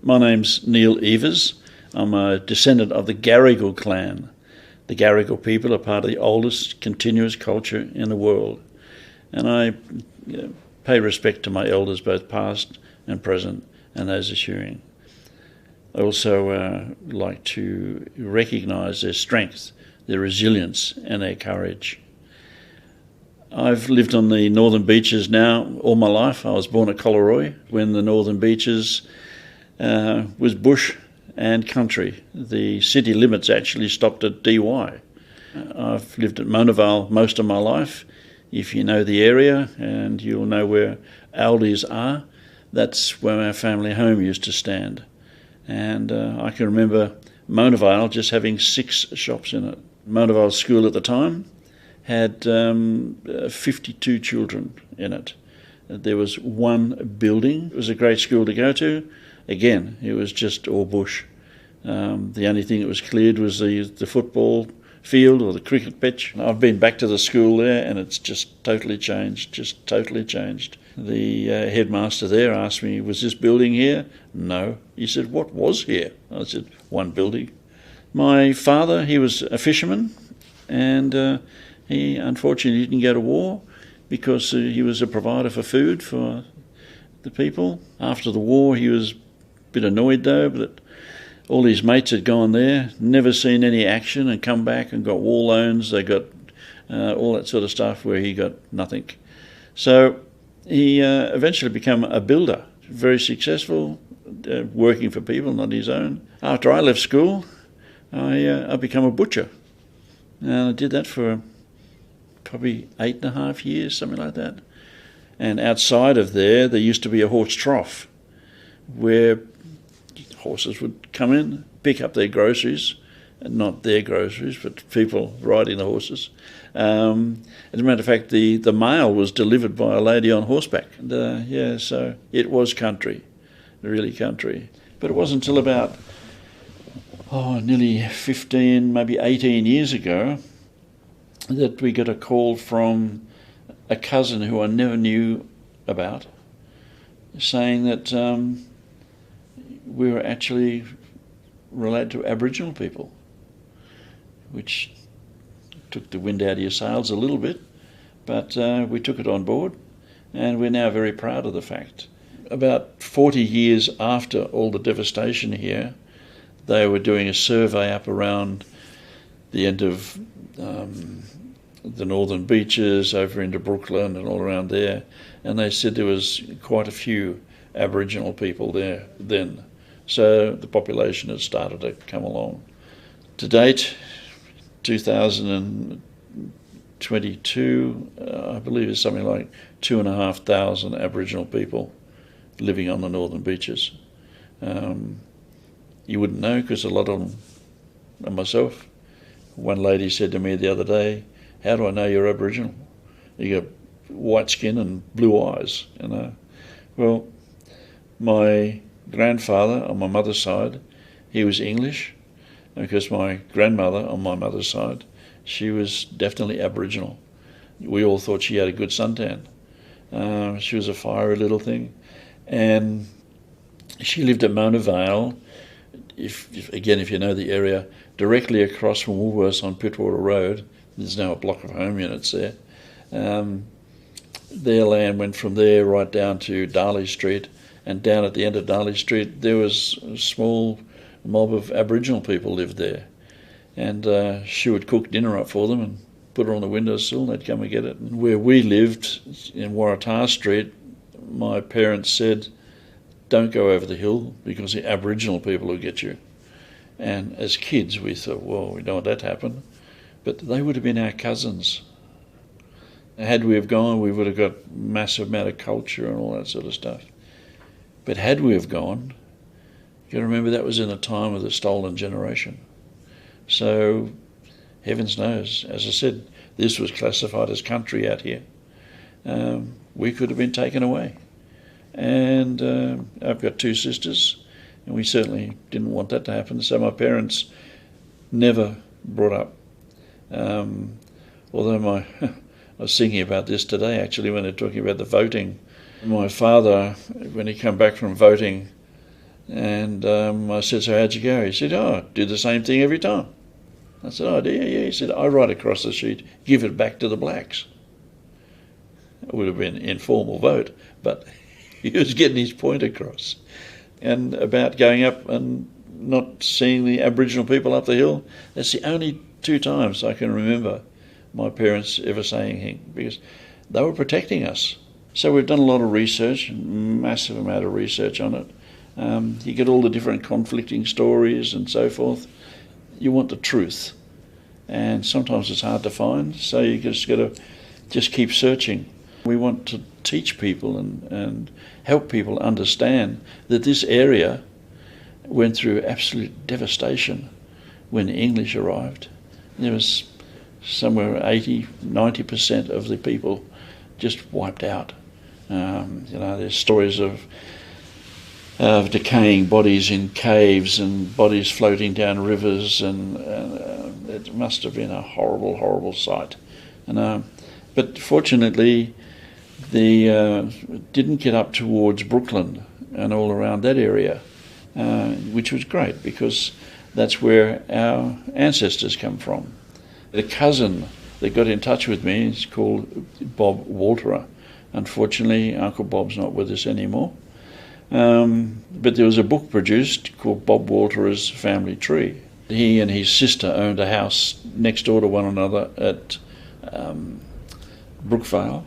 My name's Neil Evers. I'm a descendant of the Gadigal clan. The Gadigal people are part of the oldest continuous culture in the world. And I pay respect to my elders, both past and present, and those issuing. I also like to recognise their strength, their resilience and their courage. I've lived on the Northern Beaches now all my life. I was born at Collaroy when the Northern Beaches was bush and country. The city limits actually stopped at DY. I've lived at Mona Vale most of my life. If you know the area, and you'll know where Aldi's are, that's where our family home used to stand. And I can remember Mona Vale just having 6 shops in it. Mona Vale School at the time had 52 children in it. There was one building. It was a great school to go to. Again, it was just all bush. The only thing that was cleared was the football field or the cricket pitch. I've been back to the school there and it's just totally changed. The headmaster there asked me, was this building here? No. He said, what was here? I said, one building. My father, he was a fisherman, and he unfortunately didn't go to war because he was a provider for food for the people. After the war, he was a bit annoyed though, but all his mates had gone there, never seen any action, and come back and got war loans. They got all that sort of stuff where he got nothing. So he eventually became a builder, very successful, working for people, not his own. After I left school, I became a butcher. And I did that for probably 8.5 years, something like that. And outside of there used to be a horse trough where horses would come in, pick up their groceries, not their groceries, but people riding the horses. As a matter of fact, the mail was delivered by a lady on horseback. And, so it was country, really country. But it wasn't until about nearly 15, maybe 18 years ago that we got a call from a cousin who I never knew about, saying that we were actually related to Aboriginal people, which took the wind out of your sails a little bit, but we took it on board, and we're now very proud of the fact. About 40 years after all the devastation here, they were doing a survey up around the end of the Northern Beaches, over into Brooklyn and all around there, and they said there was quite a few Aboriginal people there then. So the population had started to come along. To date, 2022, I believe there's something like 2,500 Aboriginal people living on the Northern Beaches. You wouldn't know because a lot of them are myself. One lady said to me the other day, how do I know you're Aboriginal? You got white skin and blue eyes, you know. Well, my grandfather on my mother's side, he was English, because my grandmother on my mother's side, she was definitely Aboriginal. We all thought she had a good suntan. She was a fiery little thing, and she lived at Mona Vale, if you know the area, directly across from Woolworths on Pittwater Road. There's now a block of home units there. Their land went from there right down to Darley Street, and down at the end of Darley Street there was a small mob of Aboriginal people lived there. And she would cook dinner up for them and put it on the windowsill, and they'd come and get it. And where we lived, in Waratah Street, my parents said, don't go over the hill because the Aboriginal people will get you. And as kids we thought, well, we don't want that to happen. But they would have been our cousins. Had we have gone, we would have got massive amount of culture and all that sort of stuff. But had we have gone, you got to remember that was in the time of the stolen generation. So, heavens knows, as I said, this was classified as country out here. We could have been taken away. And I've got 2 sisters, and we certainly didn't want that to happen. So my parents never brought up. Although I was thinking about this today, actually, when they're talking about the voting. My father, when he came back from voting, And I said, so how'd you go? He said, oh, I do the same thing every time. I said, oh, do you? Yeah. He said, I write across the sheet, give it back to the blacks. It would have been an informal vote, but he was getting his point across. And about going up and not seeing the Aboriginal people up the hill, that's the only 2 times I can remember my parents ever saying anything, because they were protecting us. So we've done a lot of research, massive amount of research on it. You get all the different conflicting stories and so forth. You want the truth, and sometimes it's hard to find, so you just got to just keep searching. We want to teach people and help people understand that this area went through absolute devastation when the English arrived. There was somewhere 80-90% of the people just wiped out. There's stories of decaying bodies in caves and bodies floating down rivers, and it must have been a horrible, horrible sight. But fortunately, didn't get up towards Brooklyn and all around that area, which was great because that's where our ancestors come from. The cousin that got in touch with me is called Bob Walterer. Unfortunately, Uncle Bob's not with us anymore. But there was a book produced called Bob Walterer's Family Tree. He and his sister owned a house next door to one another at Brookvale.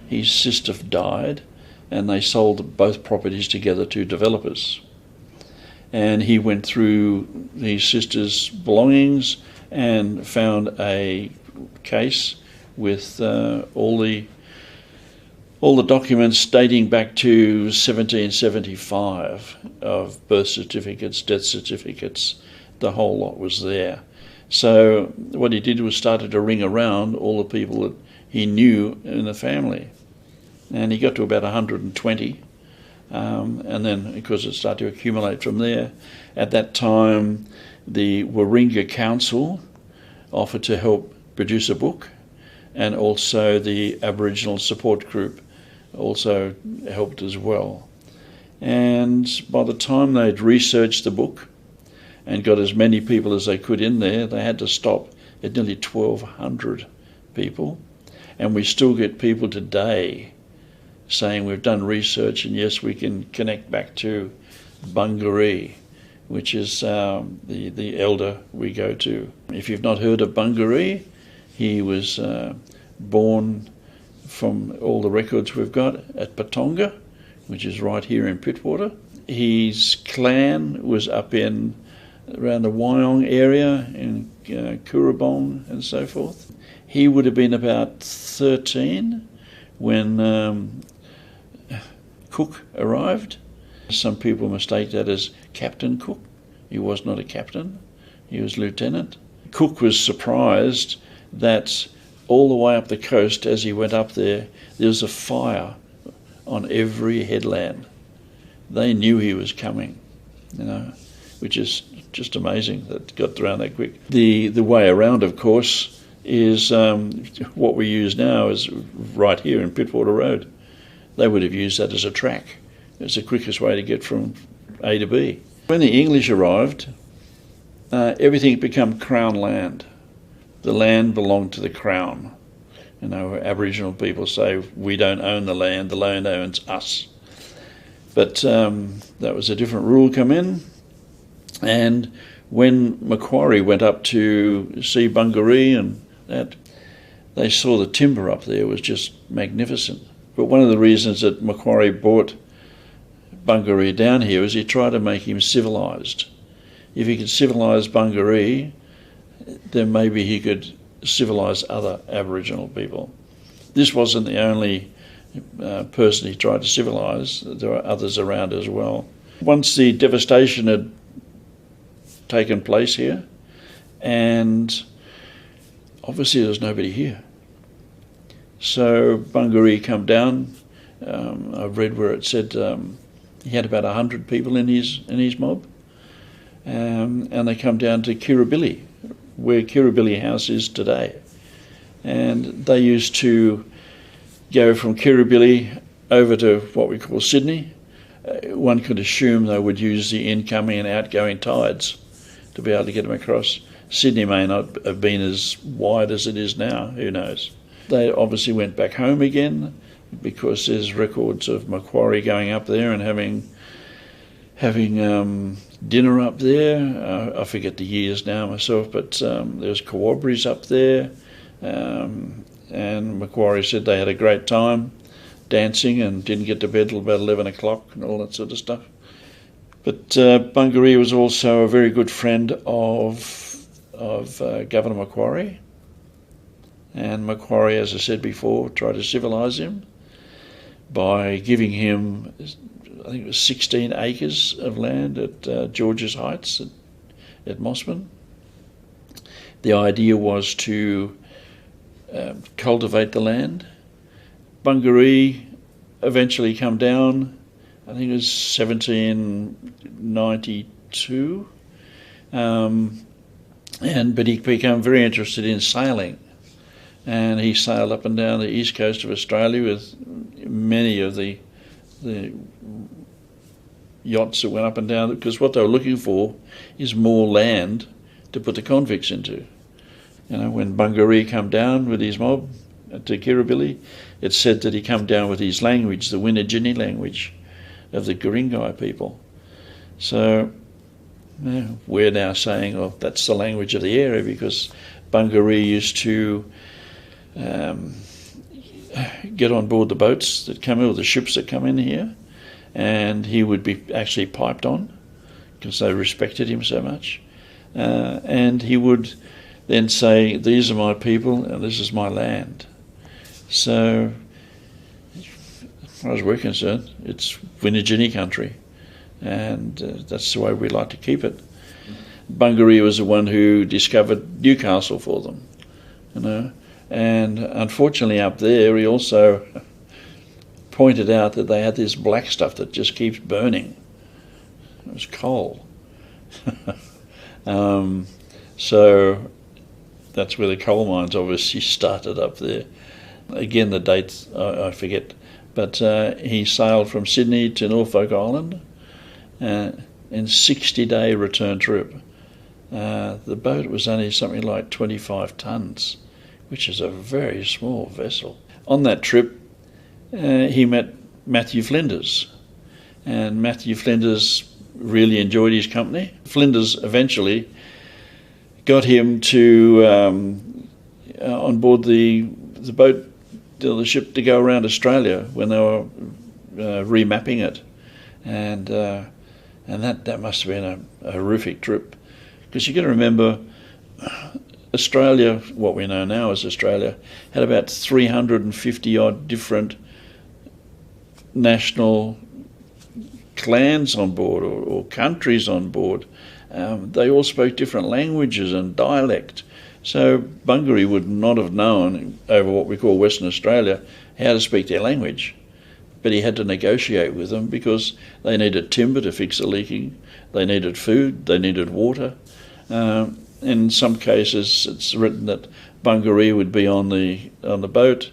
His sister died, and they sold both properties together to developers. And he went through his sister's belongings and found a case with all the documents dating back to 1775 of birth certificates, death certificates. The whole lot was there. So what he did was started to ring around all the people that he knew in the family. And he got to about 120. And then, of course, it started to accumulate from there. At that time, the Warringah Council offered to help produce a book, and also the Aboriginal Support Group also helped as well. And by the time they'd researched the book and got as many people as they could in there, they had to stop at nearly 1,200 people. And we still get people today saying we've done research and yes, we can connect back to Bungaree, which is the elder we go to. If you've not heard of Bungaree, he was born, from all the records we've got, at Patonga, which is right here in Pittwater. His clan was up in around the Wyong area, in Currabong and so forth. He would have been about 13 when Cook arrived. Some people mistake that as Captain Cook. He was not a captain, he was lieutenant. Cook was surprised that all the way up the coast, as he went up there was a fire on every headland. They knew he was coming, which is just amazing that it got around that quick. The way around, of course, is what we use now is right here in Pittwater Road. They would have used that as a track. It's the quickest way to get from A to B. When the English arrived, everything had become Crown land. The land belonged to the Crown. Aboriginal people say, we don't own the land owns us. But that was a different rule come in. And when Macquarie went up to see Bungaree and that, they saw the timber up there was just magnificent. But one of the reasons that Macquarie brought Bungaree down here was he tried to make him civilised. If he could civilise Bungaree, then maybe he could civilise other Aboriginal people. This wasn't the only person he tried to civilise. There were others around as well. Once the devastation had taken place here, and obviously there was nobody here. So Bungaree come down. I've read where it said he had about 100 people in his mob, and they come down to Kirribilli, where Kirribilli House is today. And they used to go from Kirribilli over to what we call Sydney, one could assume they would use the incoming and outgoing tides to be able to get them across. Sydney may not have been as wide as it is now, who knows. They obviously went back home again because there's records of Macquarie going up there and having dinner up there. I forget the years now myself, but there's Kawabaris up there, and Macquarie said they had a great time dancing and didn't get to bed till about 11 o'clock and all that sort of stuff. But Bungaree was also a very good friend of Governor Macquarie, and Macquarie, as I said before, tried to civilise him by giving him, I think it was 16 acres of land at Georges Heights at Mossman. The idea was to cultivate the land. Bungaree eventually come down, I think it was 1792, but he became very interested in sailing, and he sailed up and down the east coast of Australia with many of the yachts that went up and down, because what they were looking for is more land to put the convicts into. When Bungaree come down with his mob to Kirribilli, it's said that he come down with his language, the Winniginni language of the Guringai people. So we're now saying, well, that's the language of the area, because Bungaree used to get on board the boats that come in, or the ships that come in here, and he would be actually piped on because they respected him so much, and he would then say, these are my people and this is my land. So as far as we're concerned, it's Winniginni country, and that's the way we like to keep it. Bungaree was the one who discovered Newcastle for them, and unfortunately up there he also pointed out that they had this black stuff that just keeps burning. It was coal. So that's where the coal mines obviously started up there. Again, the dates I forget, but he sailed from Sydney to Norfolk Island in 60-day return trip. The boat was only something like 25 tonnes, which is a very small vessel. On that trip, he met Matthew Flinders, and Matthew Flinders really enjoyed his company. Flinders eventually got him to on board the boat, the ship, to go around Australia when they were remapping it, and that must have been a horrific trip, because you got to remember, Australia, what we know now as Australia, had about 350 odd different national clans on board, or countries on board. They all spoke different languages and dialect. So Bungaree would not have known, over what we call Western Australia, how to speak their language. But he had to negotiate with them because they needed timber to fix the leaking, they needed food, they needed water. In some cases it's written that Bungaree would be on the boat,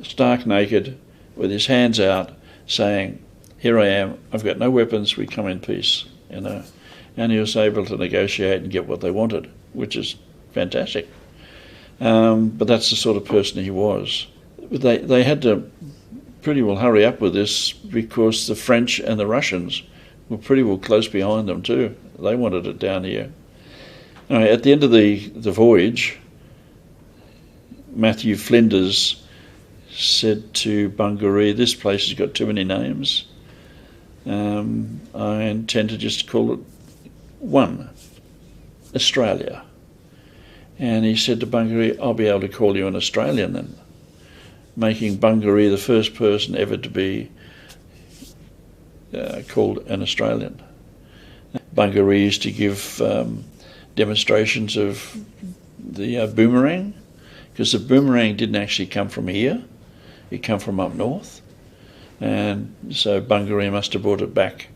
stark naked, with his hands out, saying, "Here I am, I've got no weapons, we come in peace," and he was able to negotiate and get what they wanted, which is fantastic. But that's the sort of person he was. But they had to pretty well hurry up with this, because the French and the Russians were pretty well close behind them too. They wanted it down here. Anyway, at the end of the voyage, Matthew Flinders said to Bungaree, "This place has got too many names. I intend to just call it one, Australia." And he said to Bungaree, "I'll be able to call you an Australian then," making Bungaree the first person ever to be called an Australian. Bungaree used to give demonstrations of the boomerang, because the boomerang didn't actually come from here, it came from up north, and so Bungaree must have brought it back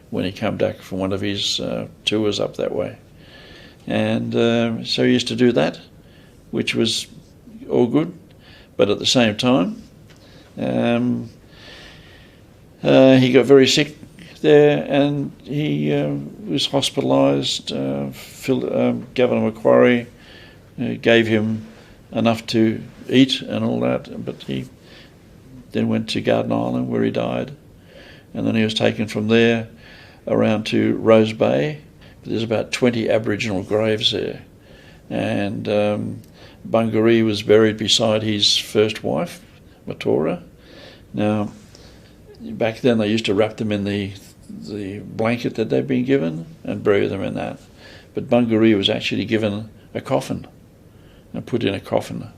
when he came back from one of his tours up that way. And so he used to do that, which was all good, but at the same time he got very sick there, and he was hospitalised. Governor Macquarie gave him enough to eat and all that, but he then went to Garden Island where he died, and then he was taken from there around to Rose Bay. There's about 20 Aboriginal graves there, and Bungaree was buried beside his first wife, Matora. Now, back then they used to wrap them in the blanket that they'd been given and bury them in that. But Bungaree was actually given a coffin and put in a coffin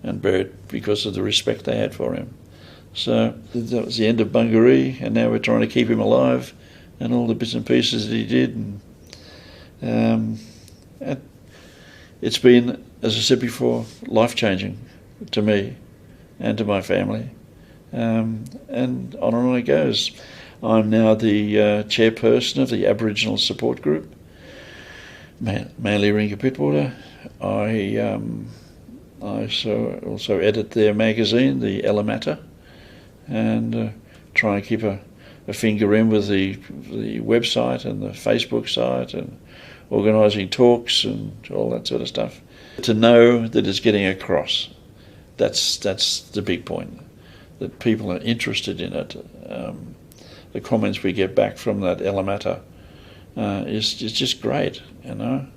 and buried because of the respect they had for him. So that was the end of Bungaree, and now we're trying to keep him alive and all the bits and pieces that he did. And it's been, as I said before, life-changing to me and to my family. And on it goes. I'm now the chairperson of the Aboriginal Support Group, Manly Ringa Pittwater. I also edit their magazine, the Elemata, and try and keep a finger in with the website and the Facebook site and organising talks and all that sort of stuff. To know that it's getting across, that's the big point, that people are interested in it. The comments we get back from that Elemata is just great, you know.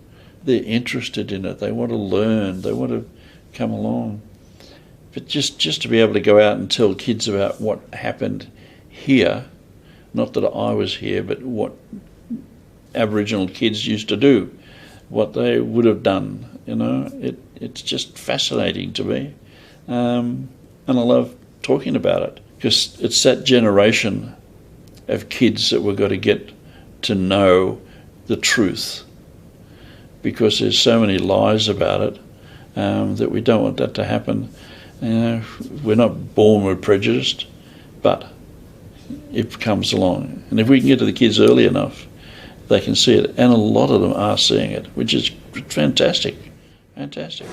They're interested in it, they want to learn, they want to come along. But just to be able to go out and tell kids about what happened here, not that I was here, but what Aboriginal kids used to do, what they would have done, you know, it's just fascinating to me. And I love talking about it, because it's that generation of kids that we've got to get to know the truth, because there's so many lies about it that we don't want that to happen. We're not born with prejudiced, but it comes along. And if we can get to the kids early enough, they can see it. And a lot of them are seeing it, which is fantastic. Fantastic.